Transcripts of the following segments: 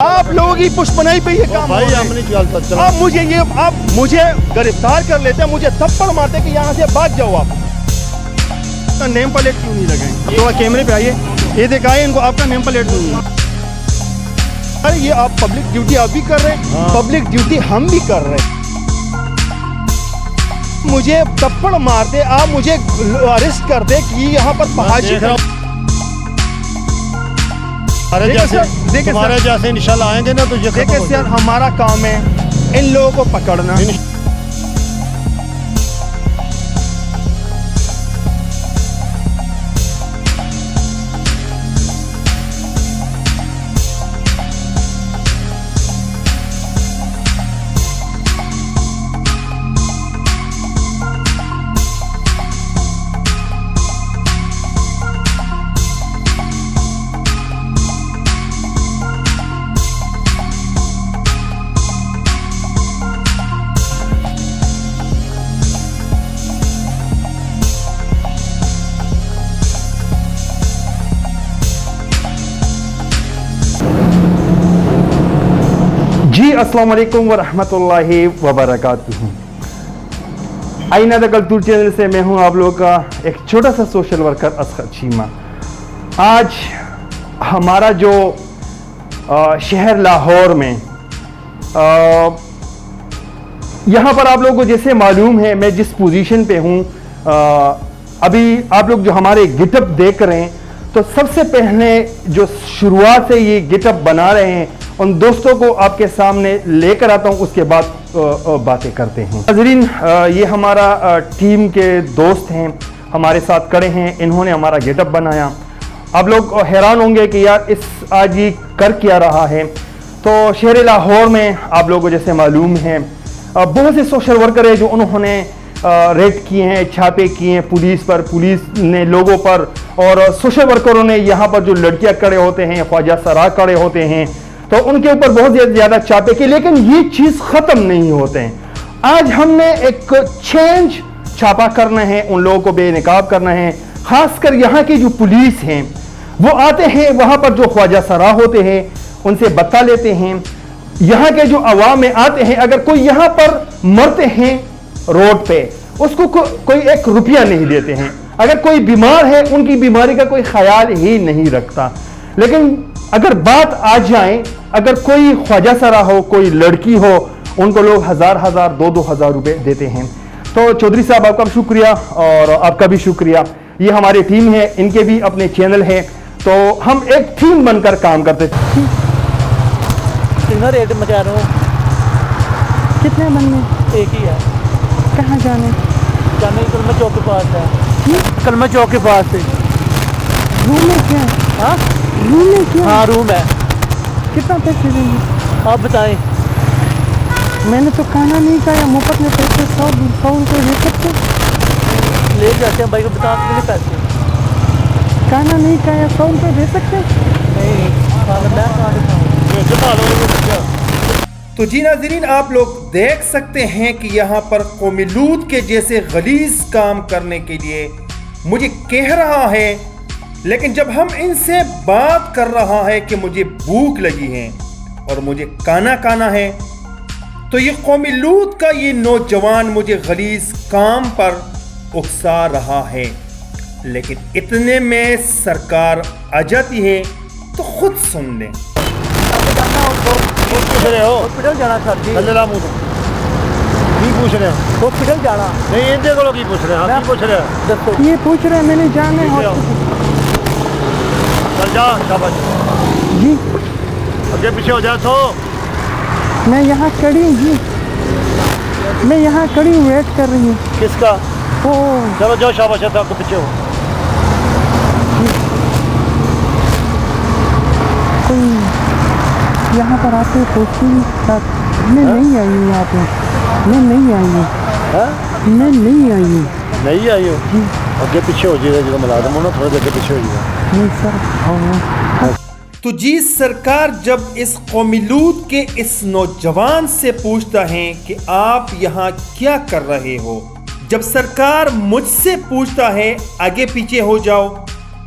आप लोगों की पुष्पनाई पे ये काम भाई हमने चलता आप मुझे गिरफ्तार कर लेते हैं, मुझे थप्पड़ मारते कि यहाँ से भाग जाओ आप। नेम प्लेट क्यों नहीं लगाए? तो कैमरे पे आइए, ये दिखाए इनको आपका नेम प्लेट नहीं है। अरे ये आप पब्लिक ड्यूटी आप भी कर रहे हैं, पब्लिक ड्यूटी हम भी कर रहे हैं। मुझे थप्पड़ मारते, आप मुझे अरेस्ट कर दे कि यहाँ पर पहाड़ी हमारे जैसे इंशाल्लाह आएंगे ना तो ये देखिए सर, हमारा काम है इन लोगों को पकड़ना। जी अस्सलाम वालेकुम व रहमतुल्लाहि व बरकातुहू। आईना द कल्चर चैनल से मैं हूं आप लोगों का एक छोटा सा सोशल वर्कर असगर चीमा। आज हमारा जो शहर लाहौर में यहाँ पर आप लोगों को जैसे मालूम है मैं जिस पोजीशन पे हूँ, अभी आप लोग जो हमारे गिटअप देख रहे हैं तो सबसे पहले जो शुरुआत से ये गिटअप बना रहे हैं उन दोस्तों को आपके सामने लेकर आता हूं, उसके बाद बातें करते हैं। नाज़रीन, ये हमारा टीम के दोस्त हैं, हमारे साथ खड़े हैं, इन्होंने हमारा गेटअप बनाया। आप लोग हैरान होंगे कि यार इस आज ये कर क्या रहा है। तो शहर लाहौर में आप लोगों को जैसे मालूम है बहुत से सोशल वर्कर है जो उन्होंने रेड किए हैं, छापे किए हैं पुलिस पर, पुलिस ने लोगों पर, और सोशल वर्करों ने यहाँ पर जो लड़कियाँ खड़े होते हैं, ख्वाजा सरा खड़े होते हैं, तो उनके ऊपर बहुत ज़्यादा छापे किए। लेकिन ये चीज़ ख़त्म नहीं होते हैं। आज हमने एक चेंज छापा करना है, उन लोगों को बेनकाब करना है। ख़ासकर यहाँ की जो पुलिस हैं वो आते हैं, वहाँ पर जो ख्वाजा सरा होते हैं उनसे बता लेते हैं। यहाँ के जो अवाम में आते हैं, अगर कोई यहाँ पर मरते हैं रोड पे उसको कोई एक रुपया नहीं देते हैं। अगर कोई बीमार है उनकी बीमारी का कोई ख्याल ही नहीं रखता। लेकिन अगर बात आ जाए, अगर कोई ख्वाजा सरा हो, कोई लड़की हो, उनको लोग हज़ार 2,000 रुपए देते हैं। तो चौधरी साहब आपका भी शुक्रिया और आपका भी शुक्रिया। ये हमारी टीम है, इनके भी अपने चैनल है, तो हम एक टीम बनकर काम करते थे। कितना रेट मचा रहा हूँ? कितने बनने? एक ही है। कहाँ जाने? जाने कलमा चौक के पास है। कलमा चौक के पास है। रूम में क्या? हाँ रूम में क्या? हाँ रूम है। कितना पैसे देंगे आप बताएं। मैंने तो खाना नहीं खाया, मुफ्त में पैसे 100 रुपये दे सकते? ले जाते हैं भाई को, बता कितने पैसे? खाना नहीं खाया 100 रुपये दे सकते? नहीं खाना मैं कहाँ से खाऊं? तो जी नाज़रीन, आप लोग देख सकते हैं कि यहाँ पर कौमी लूत के जैसे गलीज काम करने के लिए मुझे कह रहा है, लेकिन जब हम इनसे बात कर रहा है कि मुझे भूख लगी है और मुझे खाना है, तो ये कौमी लूत का ये नौजवान मुझे गलीज काम पर उकसा रहा है। लेकिन इतने में सरकार आ जाती है तो खुद सुन लें। हॉस्पिटल जाना सर जी। की पूछ रहे हो? हॉस्पिटल जाना नहीं, इनके को की पूछ रहे हैं? आप पूछ रहे हैं? दसो। ये पूछ रहे हैं, मैंने जाना है चल जा, शाबाश। जी। आगे पीछे हो जा तो। मैं यहाँ खड़ी हूँ जी, मैं यहाँ खड़ी हूँ, वेट कर रही हूँ। किसका? ओह चलो जाओ, शाबाश है, तो आपको पीछे हो। कोई यहाँ पर आते पूछती मैं नहीं आई हूँ यहाँ पे, मैं नहीं आई हूँ, मैं नहीं आई हूँ। नहीं आई हो? आगे पीछे हो जाएगा, जो मिला दो ना, थोड़ा देर पीछे हो जाएगा। नहीं सर। तो जी सरकार जब इस कौमी लूत के इस नौजवान से पूछता है कि आप यहाँ क्या कर रहे हो, जब सरकार मुझसे पूछता है आगे पीछे हो जाओ,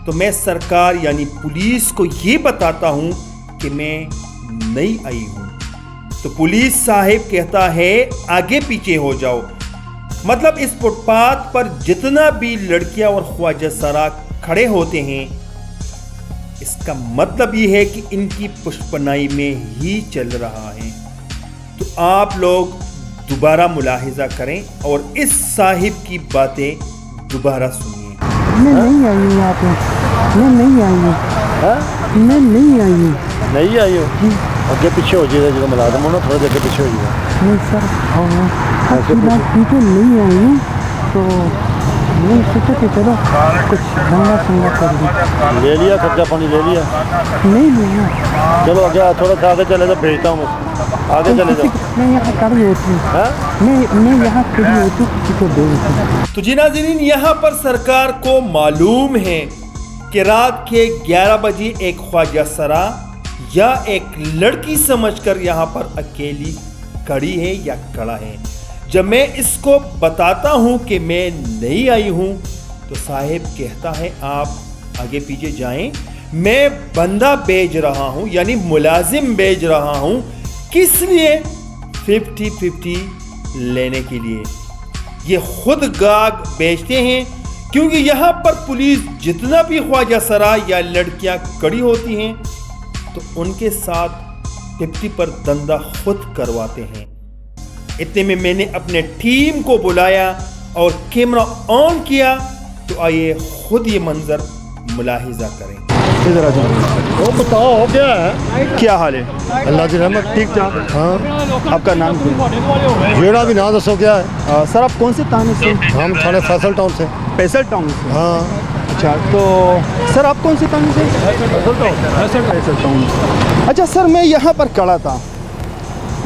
तो मैं सरकार यानी पुलिस को ये बताता हूँ कि मैं नहीं आई हूँ। तो पुलिस साहिब कहता है आगे पीछे हो जाओ। मतलब इस फुटपाथ पर जितना भी लड़कियां और ख्वाजा सरा खड़े होते हैं, इसका मतलब ये है कि इनकी पुष्पनाई में ही चल रहा है। तो आप लोग दोबारा मुलाहिजा करें और इस साहिब की बातें दोबारा सुनिए। मैं नहीं आई हूँ यहाँ पे, मैं नहीं आई हूँ, मैं नहीं आई हूँ। नहीं आई हो अगे पीछे हो जाएगा जो मुलाजम हो ना, थोड़ा देर पीछे हो जाएगा। नहीं सर, आपकी बात ठीक है, नहीं आई हूँ तो नहीं सोचा कि चलो कुछ दंगा संगा कर दूँ। ले लिया खर्चा पानी ले लिया? नहीं लिया। चलो आगे थोड़ा सा आगे चले जाओ, भेजता हूँ आगे चले जाओ। मैं यहाँ खड़ी होती हूँ, मैं यहाँ खड़ी होती हूँ, किसी को दे देती हूँ। तो जी नाज़रीन, यहाँ पर सरकार को मालूम है कि रात के 11 बजे एक ख्वाजा सरा या एक लड़की समझकर यहाँ पर अकेली खड़ी है या खड़ा है। जब मैं इसको बताता हूँ कि मैं नहीं आई हूँ तो साहिब कहता है आप आगे पीछे जाएं, मैं बंदा भेज रहा हूँ, यानी मुलाजिम भेज रहा हूँ। किस लिए? 50-50 लेने के लिए। ये खुद गाग बेचते हैं, क्योंकि यहाँ पर पुलिस जितना भी ख्वाजा सरा या लड़कियाँ खड़ी होती हैं तो उनके साथ 50 पर धंधा खुद करवाते हैं। इतने में मैंने अपने टीम को बुलाया और कैमरा ऑन किया, तो आइए खुद ये मंजर मुलाहिजा करें। इधर आ जाओ। वो बताओ हो क्या है? क्या हाल है? अल्लाह की रहमत। ठीक ठाक। हाँ, आपका नाम क्या है? जेड़ा भी ना दसो क्या है? सर आप कौन से थाने से? हम थाने फैसल टाउन से। फैसल टाउन से। हाँ। अच्छा, तो सर आप कौन से थाने से? फैसल टाउन। अच्छा सर, मैं यहाँ पर खड़ा था।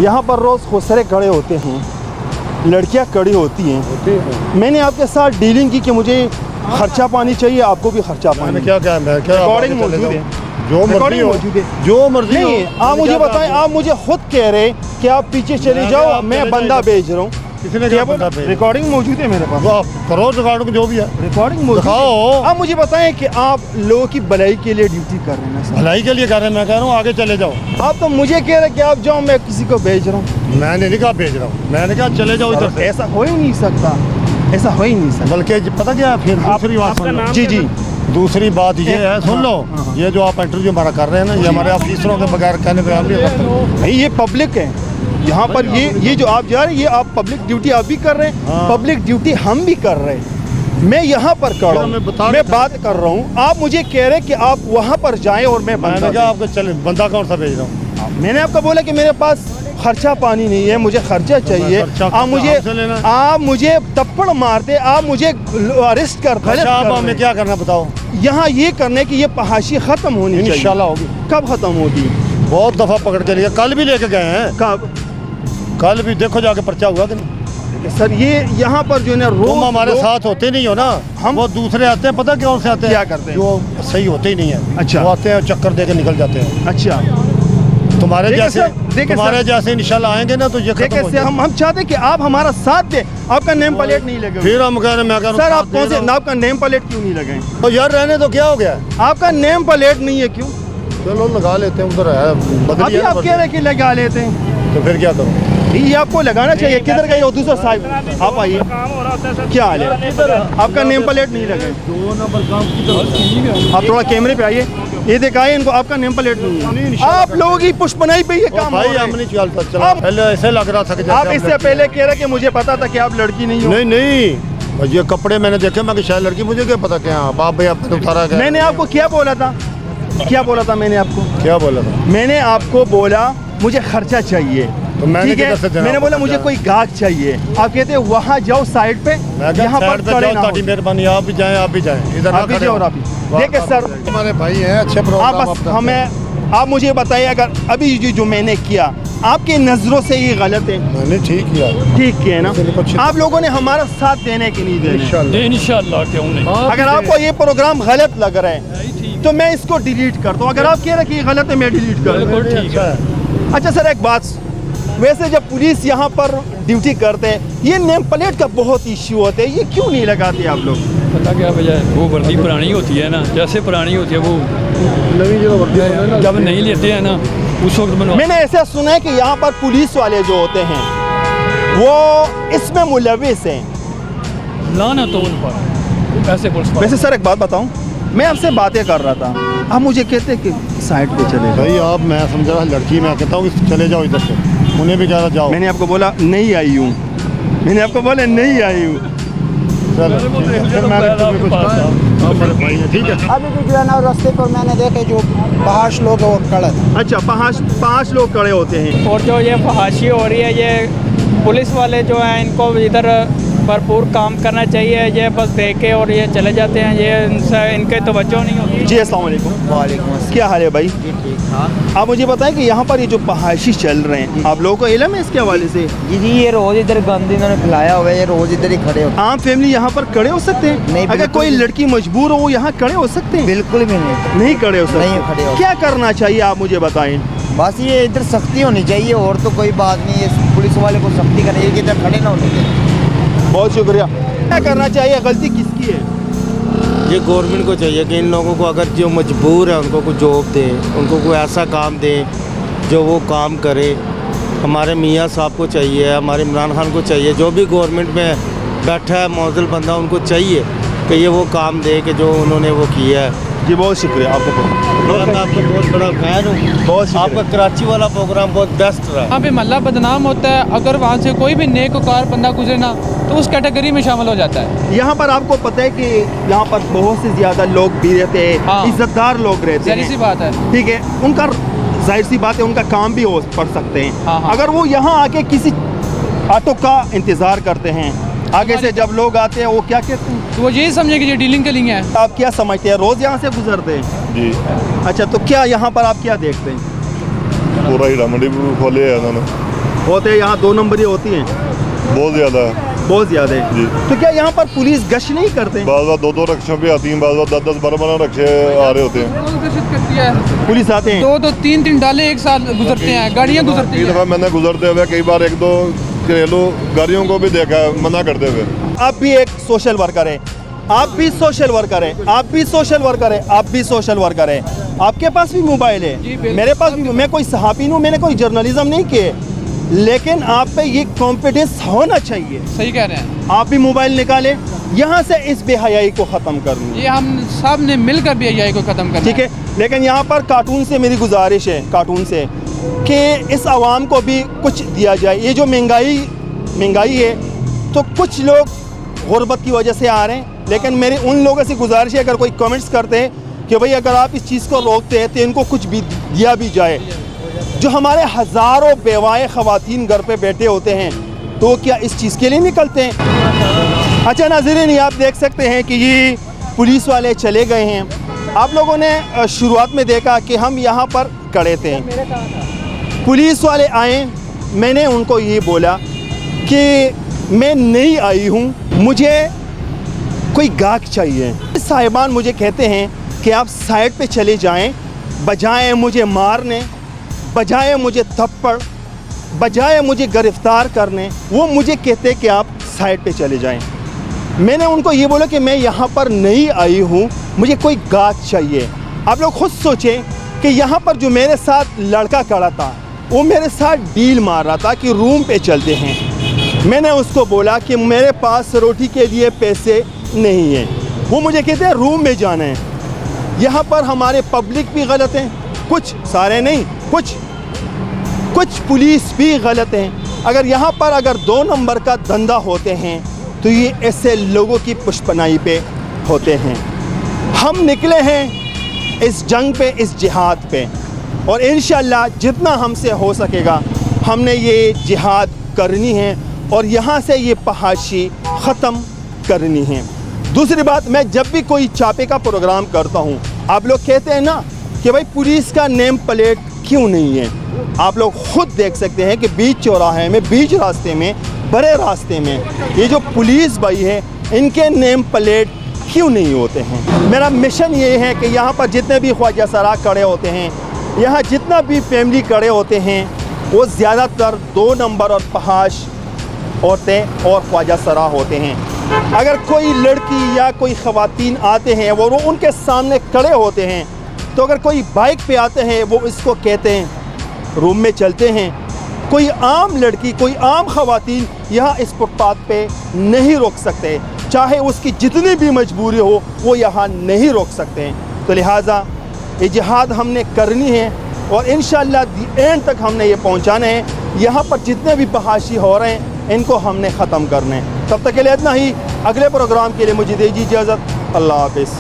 यहाँ पर रोज़ खुसरे खड़े होते हैं, लड़कियाँ खड़ी होती हैं। मैंने आपके साथ डीलिंग की कि मुझे खर्चा पानी चाहिए, आपको भी खर्चा पानी। क्या क्या है? क्या रिकॉर्डिंग मौजूद है, जो मर्जी हो, मौजूद है। जो मर्जी हो। नहीं, आप मुझे बताएं, आप मुझे खुद कह रहे कि आप पीछे चले जाओ, मैं बंदा भेज रहा हूँ। किसने क्या बंदा भेज? रिकॉर्डिंग मौजूद है मेरे पास। वो आप करो रिकॉर्डिंग जो भी है, रिकॉर्डिंग मौजूद दिखाओ। है। आप मुझे बताएं कि आप लोगों की भलाई के लिए ड्यूटी कर रहे हैं ना सर? भलाई के लिए कर रहे हैं, मैं कह रहा हूँ आगे चले जाओ। आप तो मुझे कह रहे कि आप जाओ, मैं किसी को भेज रहा हूँ। मैंने नहीं कहा भेज रहा हूँ, मैंने कहा चले जाओ इधर से। ऐसा हो ही नहीं सकता, ऐसा हो ही नहीं सकता। बल्कि पता क्या, फिर दूसरी बात सुन लो। जी जी, दूसरी बात ये है, सुन लो, ये जो आप इंटरव्यू हमारा कर रहे हैं ना, ये हमारे ऑफिसरों के बगैर कहने पे आप नहीं कर सकते। नहीं ये पब्लिक है यहाँ पर, ये जो आप जा रहे हैं, ये आप पब्लिक ड्यूटी आप भी कर रहे हैं। हाँ। पब्लिक ड्यूटी हम भी कर रहे हैं। मैं यहाँ पर खड़ा हूँ, मैं बात कर रहा हूँ, आप मुझे कह रहे हैं कि आप वहाँ पर जाएं और मैं मैंने कहा आपको चले, बंदा कौन सा भेज रहा हूँ? मैंने आपको बोला कि मेरे पास खर्चा पानी नहीं है, मुझे खर्चा चाहिए। आप मुझे थप्पड़ मारते, आप मुझे अरेस्ट करते। अच्छा, आप हमें क्या करना बताओ? यहाँ ये करने की ये पहाशी खत्म होनी चाहिए। इंशाल्लाह होगी। कब खत्म होगी? बहुत दफा पकड़ के लिए, कल भी लेके गए हैं। कब? कल भी देखो जाके पर्चा हुआ कि नहीं? सर ये यहाँ पर जो है ना, तुम हमारे साथ होते नहीं हो ना, हम वो दूसरे आते हैं, पता कौन से आते हैं? क्या करते हैं? जो सही होते ही नहीं है। अच्छा। वो आते हैं चक्कर दे के निकल जाते हैं। अच्छा, तुम्हारे देखिए जैसे सर, देखिए तुम्हारे सर। जैसे इंशाल्लाह आएंगे ना तो ये खत्म हो देखिए जाएगा। हम चाहते हैं कि आप हमारा साथ दें, आपका नेम प्लेट नहीं लगे। फिर हम कह रहे हैं, मैं कह रहा हूं सर साथ आप दे कौन से, रहा हूं। आपका नेम प्लेट क्यों नहीं लगे? तो यार रहने तो क्या हो गया? आपका नेम प्लेट नहीं है, क्यों? चलो लगा लेते हैं, उधर है बदली अभी है आप कह रहे हैं कि लगा लेते हैं, तो फिर क्या करूं? ये आपको लगाना चाहिए। किधर गए हो दूसरा साहब? आप आइए, क्या हाल है? आपका नेम प्लेट नहीं लगे। 2 नंबर काम आप थोड़ा कैमरे पे आइए, ये दिखाइए इनको, आपका नेम प्लेट नहीं है। आप लोगों की पुष्पनाई पे ये काम हो भाई रहा है। हम नहीं चलता, चला पहले ऐसे लग रहा था कि आप इससे पहले कह रहे कि मुझे पता था कि आप लड़की नहीं हो। नहीं नहीं, ये कपड़े मैंने देखे, मैं कि शायद लड़की, मुझे क्या पता क्या बाप भाई आपने उतारा गया। मैंने आपको क्या बोला था? क्या बोला था मैंने आपको? क्या बोला था? मैंने आपको बोला मुझे खर्चा चाहिए, तो मैंने ठीक किधर से है? देना मैंने बोला आपको मुझे खर्चा? कोई गाहक चाहिए, आप कहते हैं वहाँ जाओ साइड पे, यहाँ पर खड़े ना हो। मेहरबानी, आप भी जाएं, आप भी जाएं, इधर ना आप भी खड़े जाओ हो। और आप भी। देखिए सर, हमारे भाई हैं, अच्छे आप प्रोग्राम बस हमें, आप मुझे बताइए, अगर अभी जो मैंने किया आपकी नज़रों से ये गलत है? मैंने ठीक किया। ठीक किया ना? बिल्कुल। आप लोगों ने हमारा साथ देने की नहीं देने। इंशाल्लाह क्यों नहीं। अगर आपको ये प्रोग्राम गलत लग रहा है तो मैं इसको डिलीट करता हूँ। अगर आप कह रहे हैं कि ये गलत है, मैं डिलीट कर दूँ। बिल्कुल ठीक है। अच्छा सर, एक बात, वैसे जब पुलिस यहाँ पर ड्यूटी करते हैं, ये नेम प्लेट का बहुत इश्यू होता है, ये क्यों नहीं लगाते आप लोग? पता क्या वजह है, वो वर्दी पुरानी होती है ना, जैसे पुरानी होती है वो नवी जो वर्दी जब नहीं लेते हैं ना उस वक्त बनवा। मैंने ऐसा सुना है कि यहाँ पर पुलिस वाले जो होते हैं वो इसमें मुलविस हैं। लाना तो उन पर ऐसे पुलिस वाले। वैसे सर एक बात बताऊं, मैं आपसे बातें कर रहा था, आप मुझे कहते कि साइड पे चले जाओ। भाई आप, मैं समझ रहा लड़की, मैं कहता हूँ कि चले जाओ इधर से, उन्हें भी कह रहा जाओ। मैंने आपको बोला नहीं आई हूँ, मैंने आपको बोला नहीं आई हूँ। चलो फिर मैंने तुम्हें कुछ कहा, आप मेरे भाई हैं, ठीक है। अभी भी जो है ना रास्ते पर मैंने देखे जो बहाश लोग हैं वो खड़े थे। अच्छा, पाँच लोग खड़े होते हैं। और जो ये फहाशी हो रही है, ये पुलिस वाले जो हैं इनको इधर भरपूर काम करना चाहिए। ये बस देखे और ये चले जाते हैं, ये इनके तवज्जो नहीं होती। जी अस्सलाम वालेकुम। वालेकुम अस्सलाम। क्या हाल है भाई? जी ठीक। हाँ आप मुझे बताएं कि यहाँ पर ये जो फहाशी चल रहे हैं, आप लोगों को इल्म है इसके हवाले से? जी ये रोज इधर गंद इन्होंने फैलाया हुआ है, ये रोज इधर ही खड़े होते आम फैमिली यहाँ पर खड़े हो सकते हैं? नहीं, अगर बिल्कुल कोई नहीं। लड़की मजबूर हो वो यहाँ खड़े हो सकते हैं? बिल्कुल भी नहीं। नहीं खड़े हो सकते। नहीं खड़े हो। क्या करना चाहिए आप मुझे बताएं? बस ये इधर सख्ती होनी चाहिए और तो कोई बात नहीं है। पुलिस वाले को सख्ती करनी चाहिए कि इधर खड़े ना होने दें। बहुत शुक्रिया। क्या करना चाहिए? गलती किसकी है? ये गवर्नमेंट को चाहिए कि इन लोगों को अगर जो मजबूर है उनको कोई जॉब दे, उनको कोई ऐसा काम दे जो वो काम करे। हमारे मियाँ साहब को चाहिए, हमारे इमरान खान को चाहिए, जो भी गवर्नमेंट में बैठा है मौजूद बंदा, उनको चाहिए कि ये वो काम दे कि जो उन्होंने वो किया है। जी बहुत शुक्रिया आपको। मैं आपका बहुत बड़ा फैन हूँ। बहुत शुक्रिया। आपका कराची वाला प्रोग्राम बहुत बेस्ट रहा। यहाँ पे मोहल्ला बदनाम होता है, अगर वहाँ से कोई भी नेककार बंदा गुजरे ना तो उस कैटेगरी में शामिल हो जाता है। यहाँ पर आपको पता है कि यहाँ पर बहुत से ज़्यादा लोग भी रहते हैं, हाँ। इज्जतदार लोग रहते जाहिर सी हैं, बात है। ठीक है। उनका जाहिर सी बात है उनका काम भी हो पड़ सकते हैं। हाँ, हाँ। अगर वो यहाँ आके किसी ऑटो का इंतज़ार करते हैं, आगे से जब लोग आते हैं वो क्या कहते हैं? तो वो यही समझे कि ये डीलिंग के लिए है। आप क्या समझते हैं? रोज़ यहाँ से गुजरते हैं? जी अच्छा, तो क्या यहाँ पर आप क्या देखते हैं? पूरा हीरा मंडी खोले है इन्होंने, होते हैं यहाँ 2 नंबरी होती हैं, बहुत ज़्यादा है। बहुत ज़्यादा है। जी। तो क्या यहाँ पर पुलिस गश्त नहीं करते? बार बार 2-2 रक्षों पे आती हैं, बार बार 10-10 12 रक्षे आ रहे होते हैं। पुलिस आते हैं? 2-2 3-3 डाले एक साथ गुजरते हैं, गाड़ियाँ गुजरती कई हैं। दफ़ा मैंने गुजरते हुए कई बार 1-2 घरेलू गाड़ियों को भी देखा है मना करते हुए। आप भी एक सोशल वर्कर है, आप भी सोशल वर्कर है, आप भी सोशल वर्कर है, आप भी सोशल वर्कर है। आपके पास भी मोबाइल है, मेरे पास भी। मैं कोई सहाफ़ी हूँ, मैंने कोई जर्नलिज्म नहीं किए, लेकिन आप पे ये कॉन्फिडेंस होना चाहिए। सही कह रहे हैं। आप भी मोबाइल निकालें, यहाँ से इस बेहयाई को ख़त्म करनी है, ये हम सब ने मिलकर भी AI को ख़त्म करना ठीक है। लेकिन यहाँ पर कार्टून से मेरी गुजारिश है, कार्टून से, कि इस आवाम को भी कुछ दिया जाए। ये जो महंगाई है, तो कुछ लोग गुर्बत की वजह से आ रहे हैं, लेकिन मेरी उन लोगों से गुजारिश है, अगर कोई कमेंट्स करते हैं कि भाई अगर आप इस चीज़ को रोकते हैं तो इनको कुछ भी दिया भी जाए। जो हमारे हज़ारों बेवाएँ ख़वातीन घर पे बैठे होते हैं, तो क्या इस चीज़ के लिए निकलते हैं? अच्छा नाज़रीन, ये आप देख सकते हैं कि ये पुलिस वाले चले गए हैं। आप लोगों ने शुरुआत में देखा कि हम यहाँ पर खड़े थे, पुलिस वाले आए, मैंने उनको ये बोला कि मैं नहीं आई हूँ, मुझे कोई गाहक चाहिए। साहिबान मुझे कहते हैं कि आप साइड पे चले जाएं, बजाय मुझे मारने, बजाय मुझे थप्पड़, बजाय मुझे गिरफ्तार करने, वो मुझे कहते हैं कि आप साइड पे चले जाएं। मैंने उनको ये बोला कि मैं यहाँ पर नहीं आई हूँ, मुझे कोई गाहक चाहिए। आप लोग खुद सोचें कि यहाँ पर जो मेरे साथ लड़का खड़ा था, वो मेरे साथ डील मार रहा था कि रूम पे चलते हैं। मैंने उसको बोला कि मेरे पास रोटी के लिए पैसे नहीं हैं, वो मुझे कहते हैं रूम में जाना है। यहाँ पर हमारे पब्लिक भी गलत हैं, कुछ सारे नहीं, कुछ पुलिस भी गलत हैं। अगर यहाँ पर अगर 2 नंबर का धंधा होते हैं तो ये ऐसे लोगों की पुष्पनाई पे होते हैं। हम निकले हैं इस जंग पे, इस जिहाद पे, और इंशाअल्लाह जितना हमसे हो सकेगा हमने ये जिहाद करनी है और यहाँ से ये फहाशी ख़त्म करनी है। दूसरी बात, मैं जब भी कोई चापे का प्रोग्राम करता हूँ, आप लोग कहते हैं ना कि भाई पुलिस का नेम प्लेट क्यों नहीं है। आप लोग खुद देख सकते हैं कि बीच चौराहे में, बीच रास्ते में, बड़े रास्ते में ये जो पुलिस भाई है, इनके नेम प्लेट क्यों नहीं होते हैं। मेरा मिशन ये है कि यहाँ पर जितने भी ख्वाजा सरा खड़े होते हैं, यहाँ जितना भी फैमिली खड़े होते हैं, वो ज़्यादातर 2 नंबर और फहाश औरतें और ख्वाजा सरा होते हैं। अगर कोई लड़की या कोई ख़वातीन आते हैं, वो उनके सामने खड़े होते हैं, तो अगर कोई बाइक पे आते हैं, वो इसको कहते हैं रूम में चलते हैं, कोई आम लड़की, कोई आम ख़वातीन यहाँ इस फुटपाथ पे नहीं रोक सकते, चाहे उसकी जितनी भी मजबूरी हो वो यहाँ नहीं रोक सकते हैं। तो लिहाजा ये जिहाद हमने करनी है और इंशाअल्लाह दी एंड तक हमने ये पहुँचाना है। यहाँ पर जितने भी फहाशी हो रहे हैं इनको हमने ख़त्म करना है। तब तक के लिए इतना ही। अगले प्रोग्राम के लिए मुझे दीजिए इजाज़त। अल्लाह हाफ़िज़।